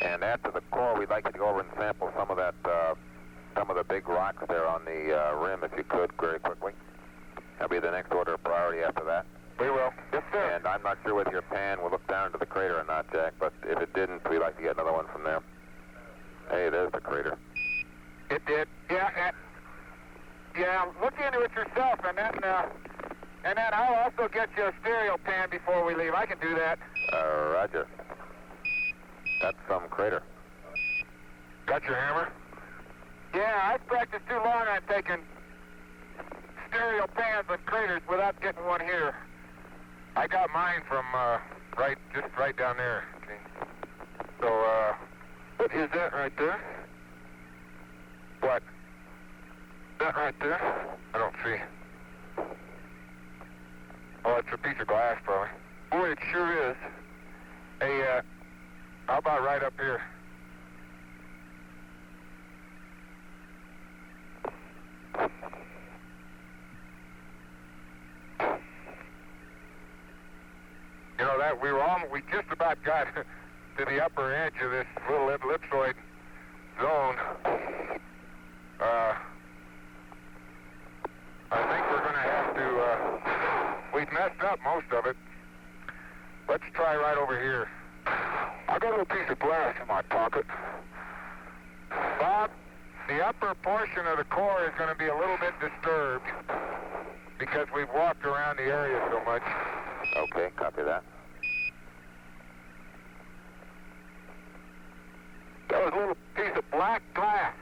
And after the core, we'd like you to go over and sample some of that, some of the big rocks there on the rim, if you could, very quickly. That'll be the next order of priority after that. We will. Yes, sir. And I'm not sure whether your pan will look down to the crater or not, Jack, but if it didn't, we'd like to get another one from there. Hey, there's the crater. It did. Yeah, yeah, look into it yourself, and then I'll also get you a stereo pan before we leave. I can do that. Roger. That's some crater. Got your hammer? Yeah, I've practiced too long on taking stereo pans and craters without getting one here. I got mine from just right down there. Okay. So, what is that right there? What? That right there? I don't see. Oh, it's a piece of glass, probably. Boy, it sure is. Hey, how about right up here? You know that we just about got to the upper edge of this little ellipsoid zone. I think we're going to have to, we've messed up most of it. Let's try right over here. I got a little piece of glass in my pocket. Bob, the upper portion of the core is going to be a little bit disturbed because we've walked around the area so much. Okay, copy that. That was a little piece of black glass.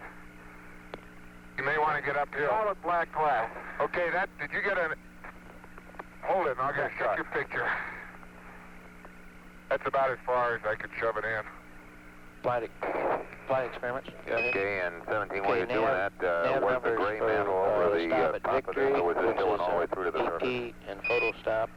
You may want to get uphill. Solid black glass. Okay, did you get hold it and I'll get your picture. That's about as far as I could shove it in. Flight experiments. Okay, and 17, while you're doing that, where's the gray mantle over the top of this, or was it going all the way through to the surface? And photo stop.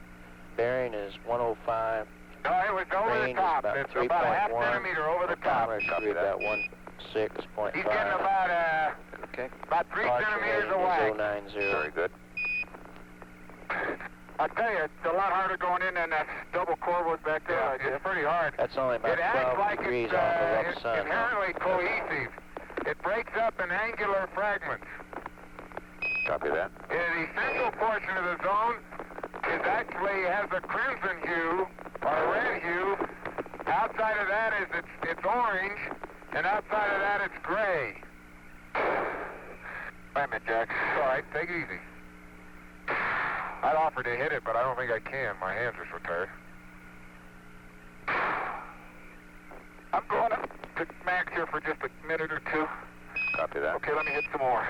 Bearing is 105. No, it was over the top. It's about a half centimeter over the top. Copy about 16.5. He's getting about 3 centimeters away. 090. Very good. I tell you, it's a lot harder going in than that double core was back there. Yeah, it's pretty hard. That's only about 12 degrees off the rough sun. It's inherently cohesive. It breaks up in angular fragments. Copy that. The central portion of the zone has a crimson hue or a red hue. Outside of that it's orange, and outside of that it's gray. Wait a minute, Jack. All right, take it easy. I'd offer to hit it, but I don't think I can. My hands are so tired. I'm going up to max here for just a minute or two. Copy that. Okay, let me hit some more.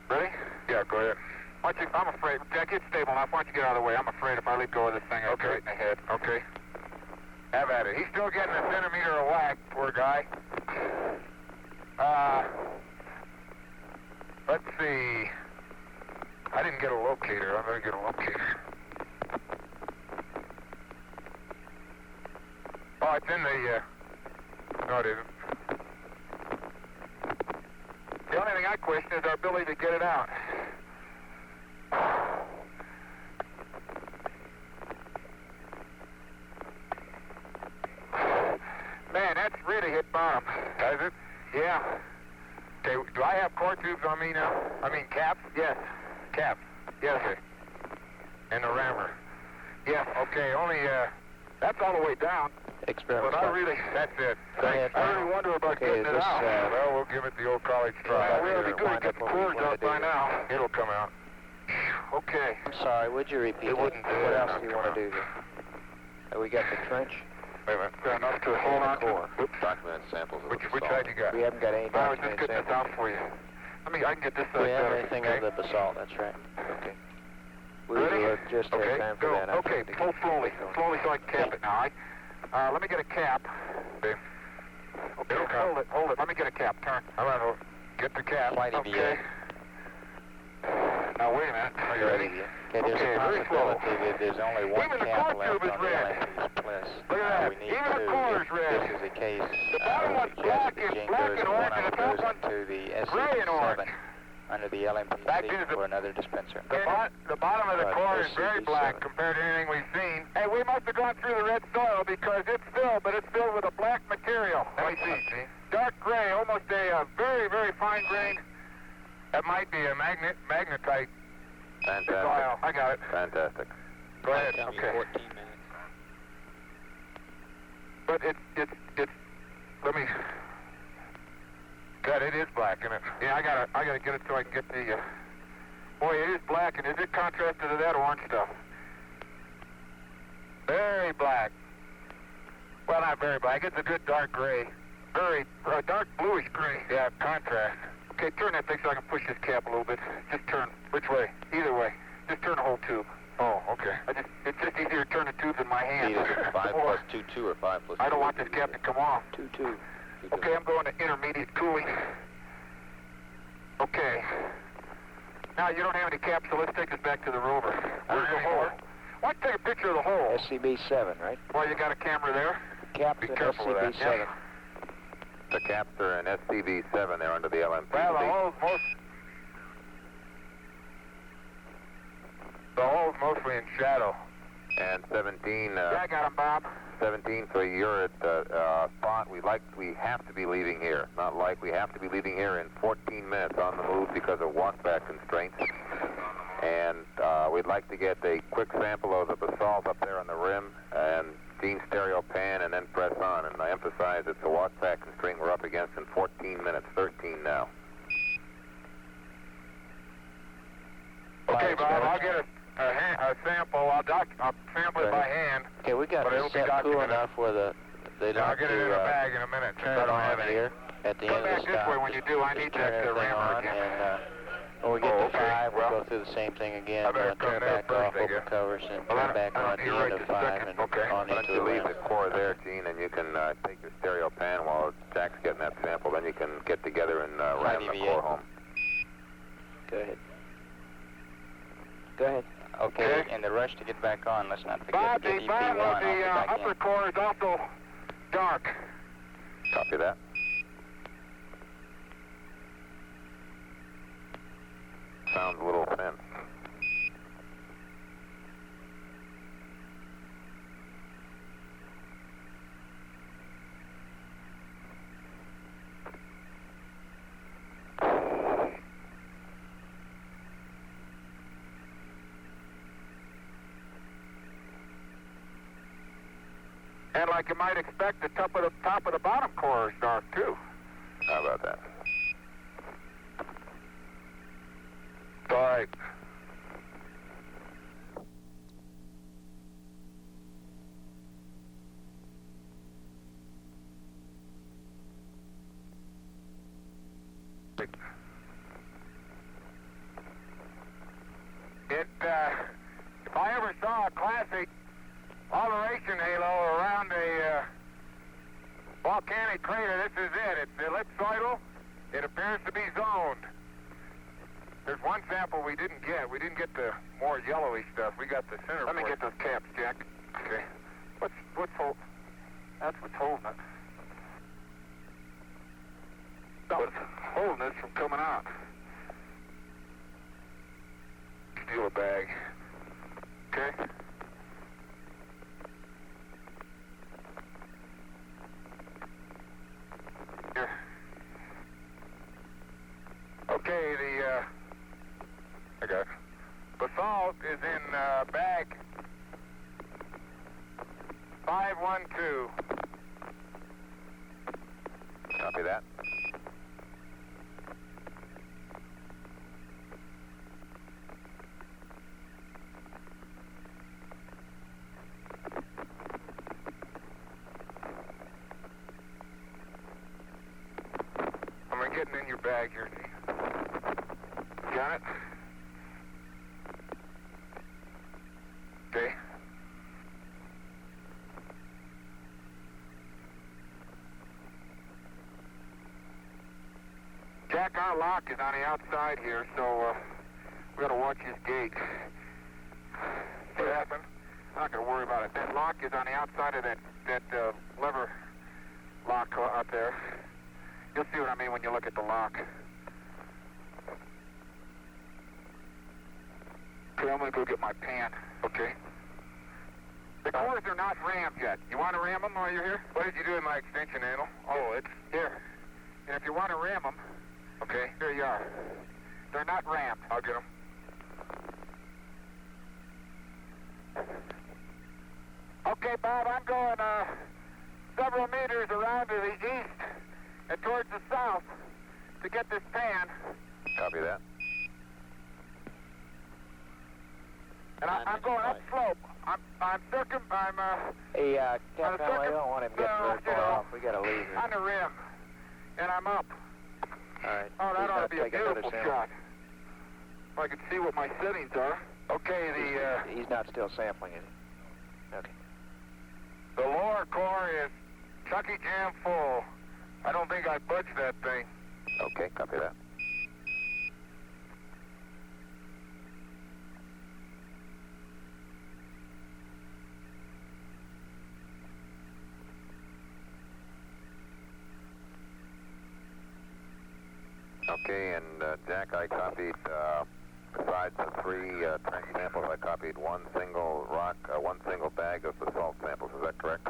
Ready? Yeah, go ahead. I'm afraid. Jack, it's stable enough. Why don't you get out of the way? I'm afraid if I let go of this thing, I'll get right in the head. Okay. Have at it. He's still getting a centimeter of whack, poor guy. Let's see. I didn't get a locator. I'm going to get a locator. Oh, it's in the, no, it isn't. The only thing I question is our ability to get it out. Man, that's really hit bottom. Has it? Yeah. Okay, do I have core tubes on me now? I mean caps? Yes. Caps. Yes. Okay. And the rammer. Yeah. Okay, only, that's all the way down. Experiment. But that's it. I really wonder about getting it out. Well, we'll give it the old college try. We ought to be good at getting the cores out by now. It'll come out. Okay. I'm sorry, would you repeat it? Wouldn't do what it. else do you want to do here? We got the trench. Wait a minute. Got enough to hold on to. Oops. Documented samples of Which side you got? We haven't got any I was documented just getting this out samples. for you. I can get this We have better, anything okay? of the basalt, that's right. Okay. We Ready? will just have Okay, time for go. that. Okay, pull slowly. Slowly so I can cap it now. Let me get a cap. Okay. Hold it. Let me get a cap. Turn. All right, get the cap. Okay. Now, wait a minute. Are you ready? Okay, there's a very slow. possibility that there's only one Even the cap core left tube is on the red. LSD plus. Look at that. We need Even the two. core is If red. this is the case, The bottom one's black and Jane black goes and and orange, one and of the them top goes one's into the gray and orange. SC7. under the LMPC Back to the- for another dispenser. The bottom of the core is very SCB7. black compared to anything we've seen. Hey, we must have gone through the red soil because it's filled, but it's filled with a black material. Let me see. Dark gray, almost a very, very fine grain. That might be a magnetite Fantastic. soil. I got it. Fantastic. Go ahead. Tell me Okay. 14 minutes. But it's, let me, God, it is black, isn't it? Yeah, I gotta get it so I can get the, boy, it is black, and is it contrasted to that orange stuff? Very black. Well, not very black, it's a good dark gray. Very, dark bluish gray. Yeah, contrast. Okay, turn that thing so I can push this cap a little bit. Just turn, which way? Either way. Just turn the whole tube. Oh, okay. It's just easier to turn the tubes in my hand. Either 5 plus 2, or 5 plus 2. I don't want this cap to come off. 2-2. Okay, I'm going to intermediate cooling. Okay. Now, you don't have any caps, so let's take this back to the rover. Where's the hole? Why don't you take a picture of the hole? SCB7, right? Well, you got a camera there? Caps Be in careful with that. SCB7. Yeah. The caps are in SCB7. They're under the LMPC. Well, the hole's mostly in shadow. And 17. Yeah, I got him, Bob. 17. So you're at spot. We have to be leaving here. Not like we have to be leaving here in 14 minutes on the move because of walkback constraints. And we'd like to get a quick sample of the basalt up there on the rim and Gene stereo pan and then press on. And I emphasize it's a walkback constraint we're up against in 14 minutes, 13 now. Okay, Bob, I'll get a sample. I'll sample it by hand. Okay, we got But it'll this be set cool documented. enough where they don't I'll have get it in a to bag in a minute. turn it I don't on have any. here at the Come end of back the this stop. way when you do. I need Just turn that everything rammer on, again. and when we get Oh, to okay. 5, we'll Well, go through the same thing again. I better turn come there back first, off, I open guess. covers, and Well, turn back I don't on at the need end right of this 5 second. and Okay. on Why don't into you the leave the ramp. core there, Gene, and you can take your stereo pan while Jack's getting that sample. Then you can get together and ram the EVA. core home. Go ahead. Go ahead. Okay, in the rush to get back on, let's not forget Bob, to get the EP1 bottom off of the the back upper end. core is also dark. Copy that. Sounds a little thin. And like you might expect, the top of the bottom core is dark too. How about that? All right. If I ever saw a classic alteration halo around a volcanic crater, this is it. It's ellipsoidal. It appears to be zoned. There's one sample we didn't get. We didn't get the more yellowy stuff. We got the center. Let me get those caps, Jack. Okay. What's hold? That's what's holding it. What's holding this from coming out? Steal a bag. Okay. Here. Okay, I got it. Basalt is in bag 512. Copy that. I'm getting in your bag here. Got it? Okay. Jack, our lock is on the outside here, so we got to watch his gate. See what happened? I'm not going to worry about it. That lock is on the outside of that lever lock out there. You'll see what I mean when you look at the lock. Okay, I'm going to go get my pan. Okay. The cores are not rammed yet. You want to ram them while you're here? What did you do in my extension handle? Oh, it's here. And if you want to ram them, okay, here you are. They're not rammed. I'll get them. Okay, Bob, I'm going several meters around to the east and towards the south to get this pan. Copy that. And I'm going up slope. I'm Hey, Captain, I don't want him getting very far off. We gotta leave here. on the rim. And I'm up. All right. Oh, that He's ought gonna to be a take another beautiful sample. shot. If I can see what my settings are. Okay, He's not still sampling it. Okay. the lower core is chucky jam full. I don't think I budged that thing. Okay, copy that. Okay, and Jack, I copied, besides the 3 trench samples, I copied one single rock, one single bag of basalt samples. Is that correct?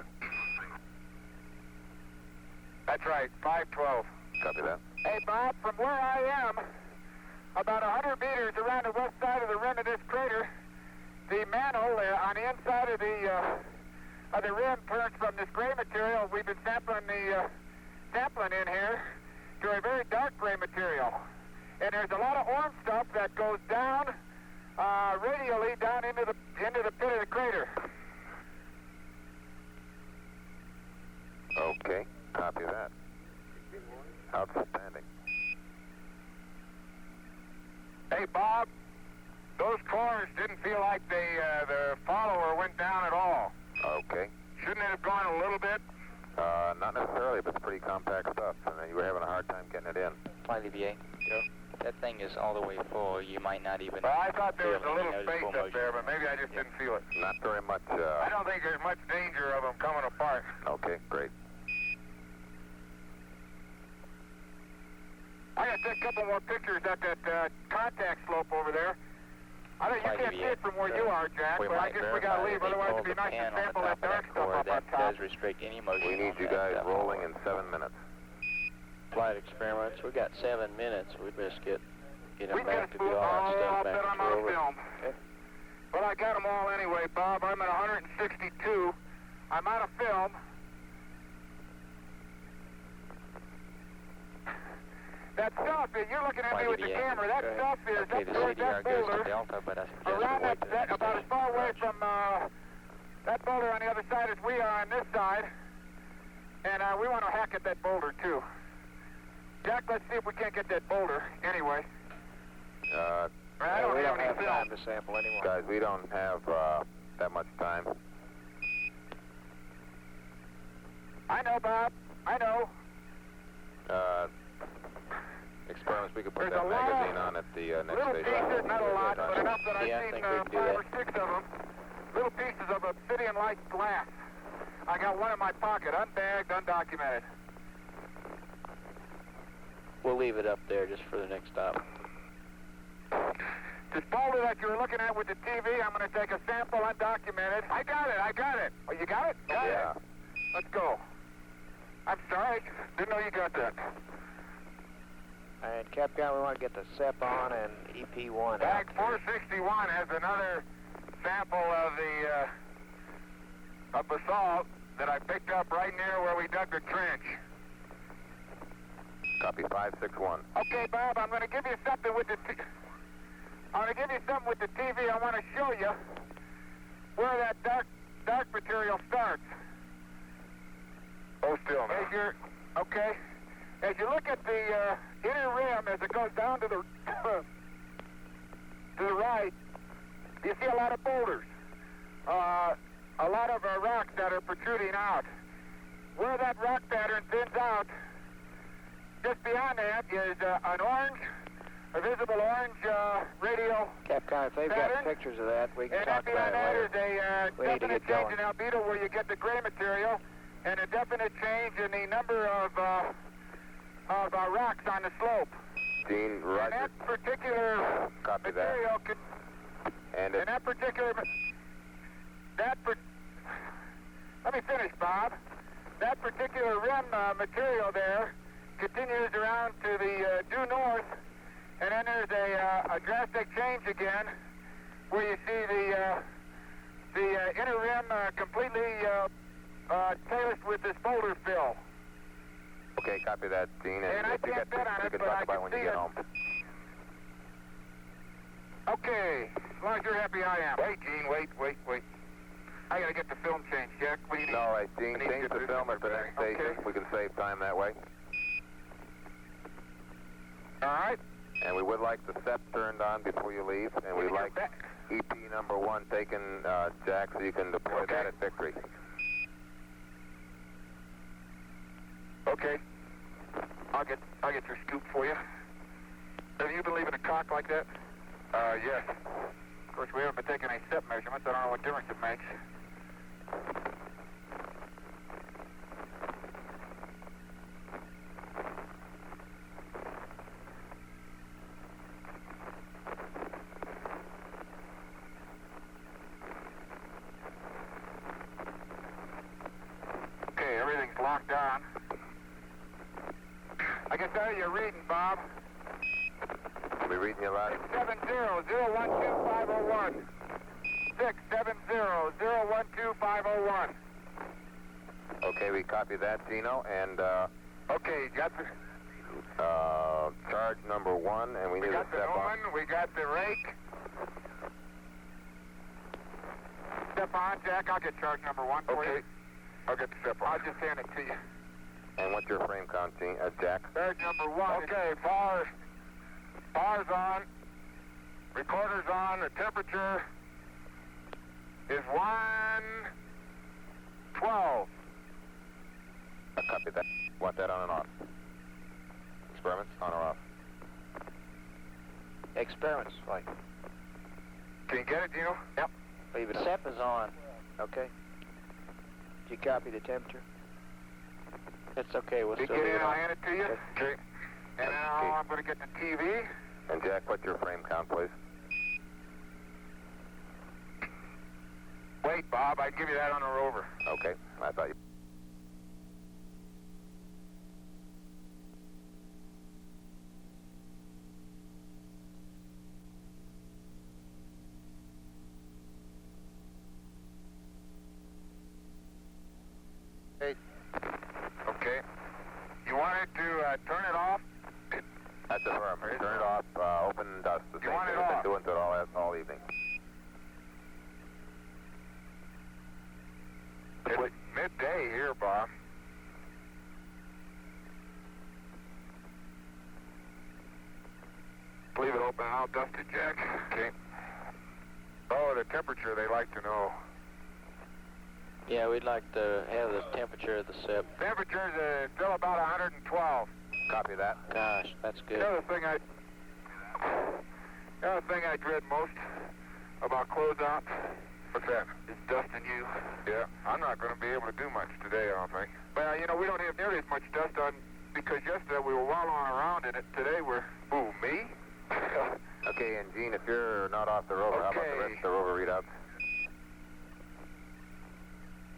That's right, 512. Copy that. Hey, Bob, from where I am, about 100 meters around the west side of the rim of this crater, the mantle on the inside of the rim turns from this gray material we've been sampling in here to a very dark gray material. And there's a lot of orange stuff that goes down radially down into the pit of the crater. Okay, copy that. Outstanding. Hey, Bob, those cores didn't feel like the follower went down at all. Okay. Shouldn't it have gone a little bit? Not necessarily, but it's pretty compact stuff, and you were having a hard time getting it in. Flight VA. Yeah. That thing is all the way full. You might not even. Well, I thought there was feel a little any space noticeable up there, but maybe I just didn't feel it. Not very much. I don't think there's much danger of them coming apart. Okay, great. I got to take a couple more pictures at that contact slope over there. I think you can't see it from where you are, Jack, but I guess we got to leave. Otherwise, it'd be nice to sample that dark stuff up on That top. does restrict any motion. We need you guys rolling in 7 minutes. Flight experiments. We got 7 minutes. We best get We them back just to do moved all that all stuff up back that to I'm on over. film. Okay. Well, I got them all anyway, Bob. I'm at 162. I'm out of film. That stuff, you're looking at me with the camera, that stuff is Okay, up the towards CDR that goes to boulder, Delta, but I suggest around we wait till the that next about as station. far away from that boulder on the other side as we are on this side. And we want to hack at that boulder, too. Jack, let's see if we can't get that boulder anyway. I don't we have don't any have film. time to sample anymore. Guys, we don't have that much time. I know, Bob. I know. Experiments, we could put There's that a lot magazine on at the next Little station. pieces, not a lot, but enough that I've Yeah, I seen think we can do 5 that. or 6 of them. Little pieces of obsidian-like glass. I got one in my pocket, unbagged, undocumented. We'll leave it up there just for the next stop. This boulder that you were looking at with the TV, I'm going to take a sample undocumented. I got it. Oh, you got it? Got Yeah. it. Let's go. I'm sorry. Didn't know you got that. And Capcom, we want to get the SEP on and EP1 Bag out. 461 has another sample of the of basalt that I picked up right near where we dug the trench. Copy 561. Okay, Bob, I'm going to give you something with the TV. I want to show you where that dark material starts. Oh, still now. Okay. As you look at the inner rim as it goes down to the right, you see a lot of boulders, a lot of rocks that are protruding out. Where that rock pattern thins out, just beyond that is an orange, a visible orange radial Capcom, if they've pattern. got pictures of that, we can And talk then about beyond it that later. is We a need to definite get change in albedo where you get the gray material, and a definite change in the number of rocks on the slope. Dean, And Roger. that particular Copy that. material And And that particular, let me finish, Bob. That particular rim material there continues around to the due north, and then there's a drastic change again, where you see the inner rim completely terraced with this boulder fill. okay, copy that, Gene. And I if you can't get bet on you it, can but talk I about can when you see get it. home. Okay, as long as you're happy, I am. Wait, Gene, wait. I gotta get the film changed, Jack. What do you need? All right, Gene, I need to change get the this film in at the my next bag. station. Okay. We can save time that way. All right. And we would like the SEP turned on before you leave, and we'd like EP number 1 taken, Jack, so you can deploy that at Victory. Okay. I'll get your scoop for you. Have you been leaving a cock like that? Yes. Of course, we haven't been taking any step measurements. I don't know what difference it makes. Okay, everything's locked on. I can tell you're reading, Bob. I'll be reading you loud. 670-012-501. 670-012-501. Okay, we copy that, Gino, and Okay, got the charge number 1, and we need a got the SEP on. Norman, we got the rake. Step on, Jack. I'll get charge number 1 for you. I'll get the step on. I'll just hand it to you. And what's your frame count, Gene, Jack? Charge number 1. Okay, power's on. Recorder's on. The temperature is 112. I copy that. Want that on and off? Experiments, on or off? Experiments, flight. Can you get it, Dino? Yep. Leave it. SEP is on. Okay. Did you copy the temperature? It's okay. We'll You still get leave in, it I'll on. hand it to you. Okay. And now I'm going to get the TV. And Jack, what's your frame count, please? Wait, Bob, I can give you that on the rover. Okay, I thought you... Okay. You wanted to turn it off? That's affirm. Turn it off, open dust. The You same want thing it we've been off? doing it all evening. It's midday here, Bob. Leave it open and I'll dust it, Jack. Okay. Oh, the temperature they like to know. Yeah, we'd like to have the temperature of the SEP. Temperature's still about 112. Copy that. Gosh, that's good. The other thing I dread most about closeout, what's that? Is dusting you. Yeah, I'm not going to be able to do much today, I don't think. Well, you know, we don't have nearly as much dust on because yesterday we were wallowing around in it. Today we're... Who, me? Okay, and Gene, if you're not off the rover, how about the rest of the rover readouts?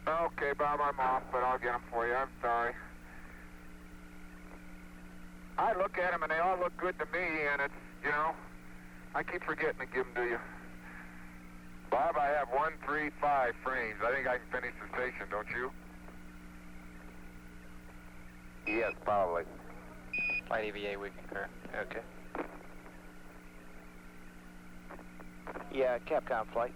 Okay, Bob, I'm off, but I'll get them for you. I'm sorry. I look at them and they all look good to me, and it's, you know, I keep forgetting to give them to you. Bob, I have 135 frames. I think I can finish the station, don't you? Yes, probably. Flight EVA, we concur. Okay. Yeah, Capcom flight.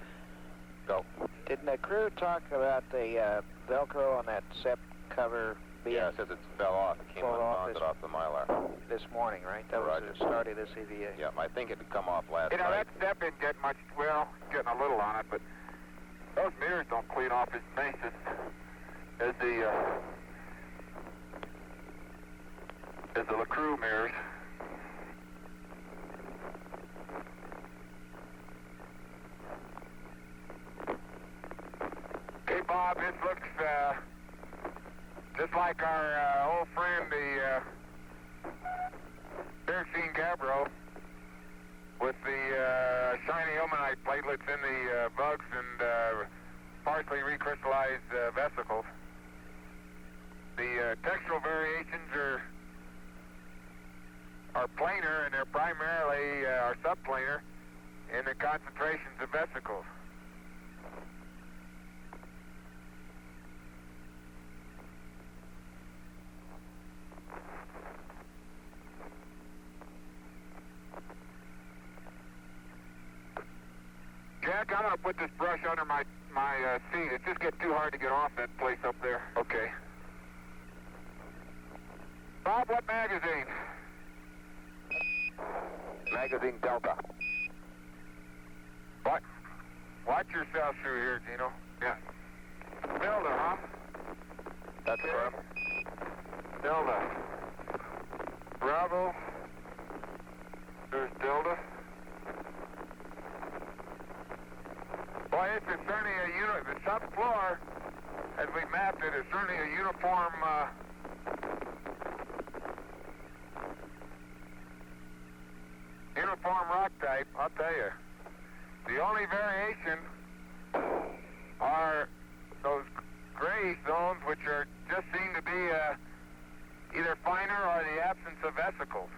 Go. Didn't the crew talk about the Velcro on that SEP cover being Yeah, it says it fell off. It came Fall off unmounted off the Mylar. this morning, right? That was Roger. the start of this EVA. Yeah, I think it had come off last You know, night. that step didn't get much, well, getting a little on it, but those mirrors don't clean off as nice as the LaCrue mirrors. Hey, Bob, this looks just like our old friend, the Bergsine Gabbro. with the shiny ilmenite platelets in the bugs and partially recrystallized vesicles. The textural variations are planar, and they're primarily are subplanar in the concentrations of vesicles. Jack, I'm going to put this brush under my seat. It just gets too hard to get off that place up there. Okay. Bob, what magazine? Magazine Delta. What? Watch yourself through here, Gino. Yeah. Delta, huh? That's correct. Delta. Bravo. There's Delta. Boy, this is certainly the subfloor, as we mapped it, is certainly a uniform, uniform rock type, I'll tell you. The only variation are those gray zones, which are just seem to be either finer or the absence of vesicles.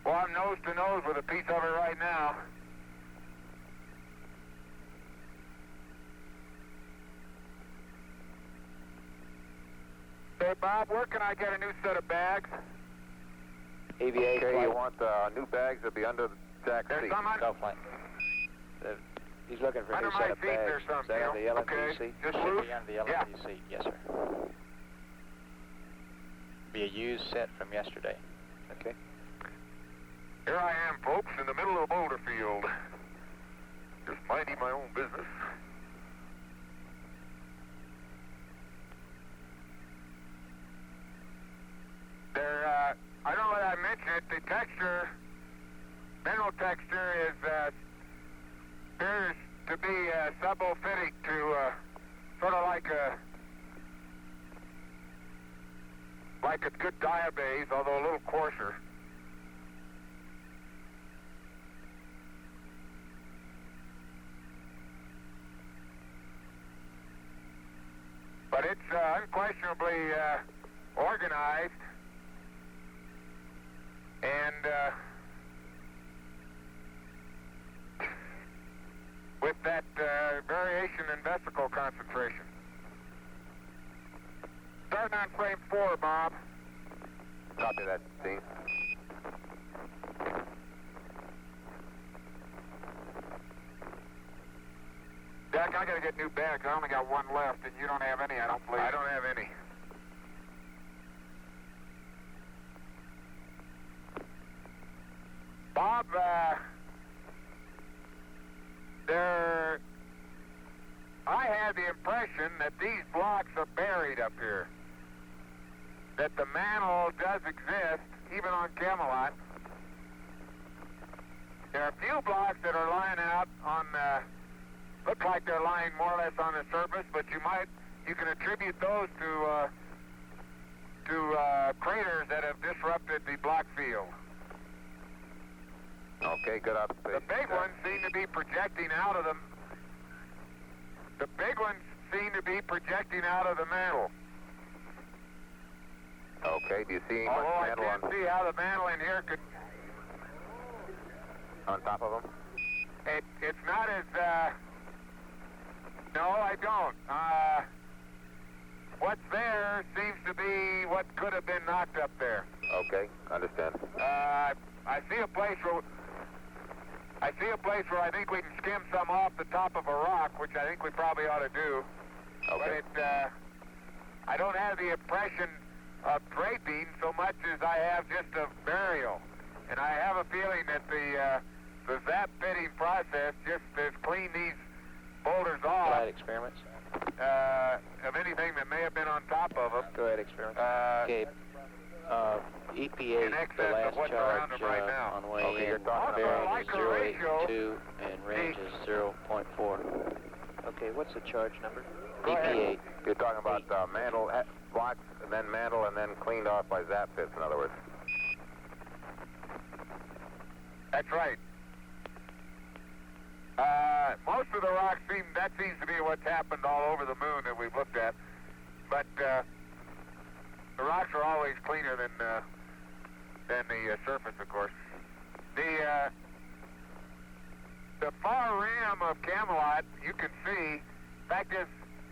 Well, I'm nose to nose with a piece of it right now. Hey, Bob, where can I get a new set of bags? EVA Okay, flight. you want new bags to be under Jack's There's seat. some Go flight. He's looking for a under new my set of seat. bags. There's some. Is that on the Neil. LMD Okay, seat? just Should loose. be under the Yeah. LMD seat, yes, sir. Be a used set from yesterday. Okay. Here I am, folks, in the middle of a boulder field. Just minding my own business. There, I don't know what I mentioned it, the texture, mineral texture is, appears to be subophytic to, sort of like a good diabase, although a little coarser. But it's unquestionably organized, and with that variation in vesicle concentration. Starting on frame 4, Bob. Copy that, Dean. Jack, I gotta get new bags. I only got one left, and you don't have any, I don't believe. I don't have any. Bob, I had the impression that these blocks are buried up here. That the mantle does exist, even on Camelot. There are a few blocks that are lying out on, look like they're lying more or less on the surface, but you can attribute those to craters that have disrupted the block field. Okay, good observation. The big ones seem to be projecting out of them. The big ones seem to be projecting out of the mantle. Okay, do you see much Although I mantle can't see how the mantle in here could... on top of them? It's not as... No, I don't. What's there seems to be what could have been knocked up there. Okay, understand. I see a place where I think we can skim some off the top of a rock, which I think we probably ought to do. Okay. But I don't have the impression of draping so much as I have just of burial. And I have a feeling that the zap pitting process just has cleaned these boulders off Flight experiments. of anything that may have been on top of them. Go ahead, experiments. Okay. EPA, In the excess of last what's around charge them right now. on way Okay, you're in, talking bearing about- is Also, like a 0.82 and range is 0.4. Okay, what's the charge number? Go ahead. EPA. You're talking about mantle blocks, and then mantle, and then cleaned off by zap pits, in other words. That's right. Most of the rocks that seems to be what's happened all over the moon that we've looked at. But the rocks are always cleaner than the surface, of course. The far rim of Camelot, you can see, in fact, is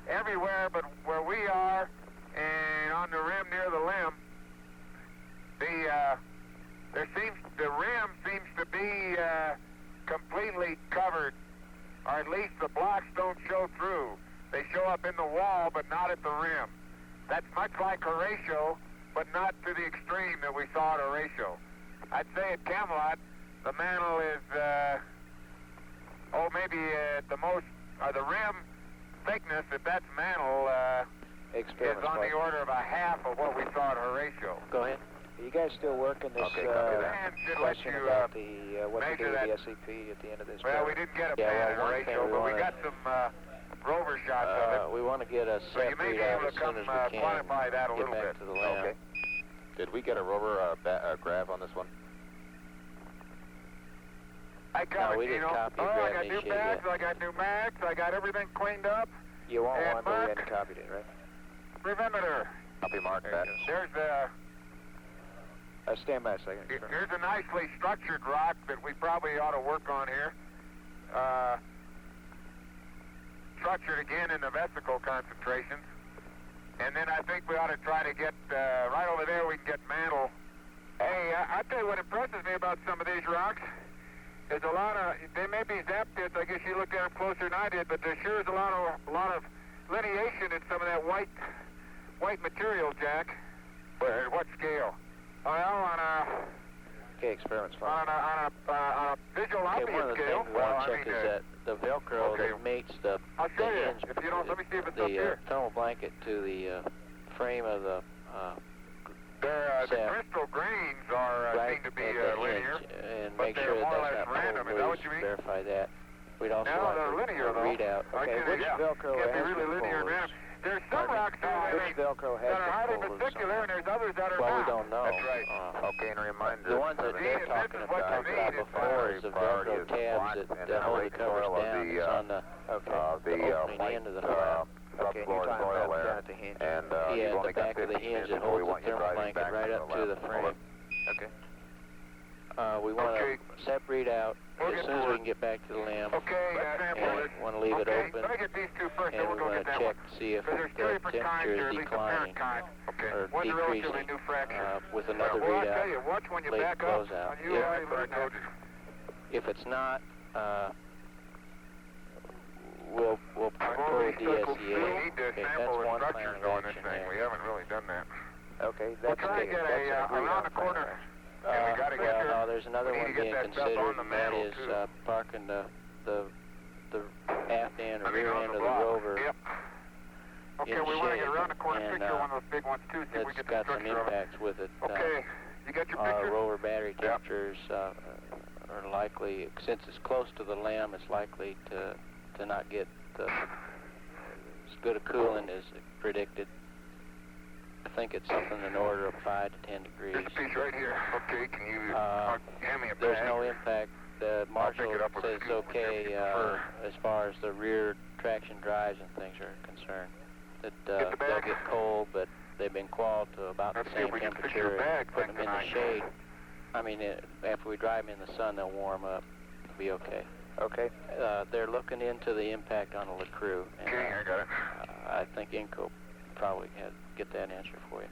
everywhere but where we are and on the rim near the limb. The rim seems to be completely covered, or at least the blocks don't show through. They show up in the wall, but not at the rim. That's much like Horatio, but not to the extreme that we saw at Horatio. I'd say at Camelot, the mantle is, maybe at the most, the rim thickness, if that's mantle, is on the order of a half of what we saw at Horatio. Go ahead. Are you guys still working this question about the what to do with the SCP at the end of this? Well, we didn't get a pan at Horatio, but we got some rover shots of it. We want to get a So you may be able to come quantify that a little bit. To the lab. Okay. Did we get a rover grav on this one? I got No, we it, didn't Gino. copy I got Gravity new sheet bags, yet. I got new mags, I got everything cleaned up. You want And one, but we Mark? hadn't copied it, right? Perimeter. Copy, Mark. That. There's Stand by a second. here's a nicely structured rock that we probably ought to work on here. Structured again in the vesicle concentrations. And then I think we ought to try to get, right over there we can get mantle. Hey, I'll tell you what impresses me about some of these rocks. There's a lot of, they may be zap pits, I guess you looked at them closer than I did, but there sure is a lot of lineation in some of that white material, Jack. Where, what scale? Well, on a experiment's fine. on a visual Okay, obvious one of the scale. things we want to check is that the Velcro okay. that mates the I'll show you. hinge, If you don't, let me see if it's up the here. thermal blanket to the frame of the The Sam. crystal grains are right seem to be at the linear. hinge, and but make they're sure that more or that's less not random. full Is that loose. what you mean? Verify that. We'd also No, want they're to linear, though. readout. Okay, which Velcro Can't be has really been linear and full random. loose? There's some rocks there Which Velcro has that are highly been full loose? particular, and there's others that are Well, we not. don't know. That's right. Okay, and a reminder. The ones that See, they're this talking is what you about need. before is the Velcro tabs that hold the covers down. It's on the opening end of the flap. Okay, you're talking about down at the hinge. And Yeah, the back of the hinge that holds the thermal blanket right up to the frame. Okay. We want Okay. to separate out We'll as get soon as we forward. can get back to the lamb. Okay, And want to leave it okay, open, let me get these two first, then and we'll we go want get to that check one. to see if Because there's two the different kinds, temperature or is at least apparent declining kind. Okay. or One's a relatively decreasing new fracture. with another well, I'll tell readout. you, watch when you late back up. closeout. You Yeah. already learned that. If it's not, we'll pull I've the already circled DSEA. through. We need to Okay, that's sample the one plan structures of on this action thing. there. We haven't really done that. Okay, We'll that's try to get around the corner. And we gotta get well, there. no, there's another We need one to get being that stuff considered, on the and that mantle, is too. parking the aft end or I mean, rear on end the of the block. rover. Yep. Okay, in we want to get shape, around the corner, and, picture one of those big ones too, see if we It's get the got some structure of it. impacts with it. Okay, you got your picture? Rover battery Yep. temperatures are likely, since it's close to the limb, it's likely to not get as good a cooling as predicted. I think it's something in the order of 5 to 10 degrees. This piece right here. Okay, can you hand me a There's bag? no impact. Marshall pick it up with a says it's scoop, whichever okay you prefer. as far as the rear traction drives and things are concerned. That Get the they'll bag. get cold, but they've been qualled to about Let's the see if same we can fix your temperature. bag Put them thing in the tonight. shade. I mean, after we drive them in the sun, they'll warm up. It'll be okay. Okay. They're looking into the impact on the LeCreux. And, Okay, I got it. I think Inco probably can get that answer for you.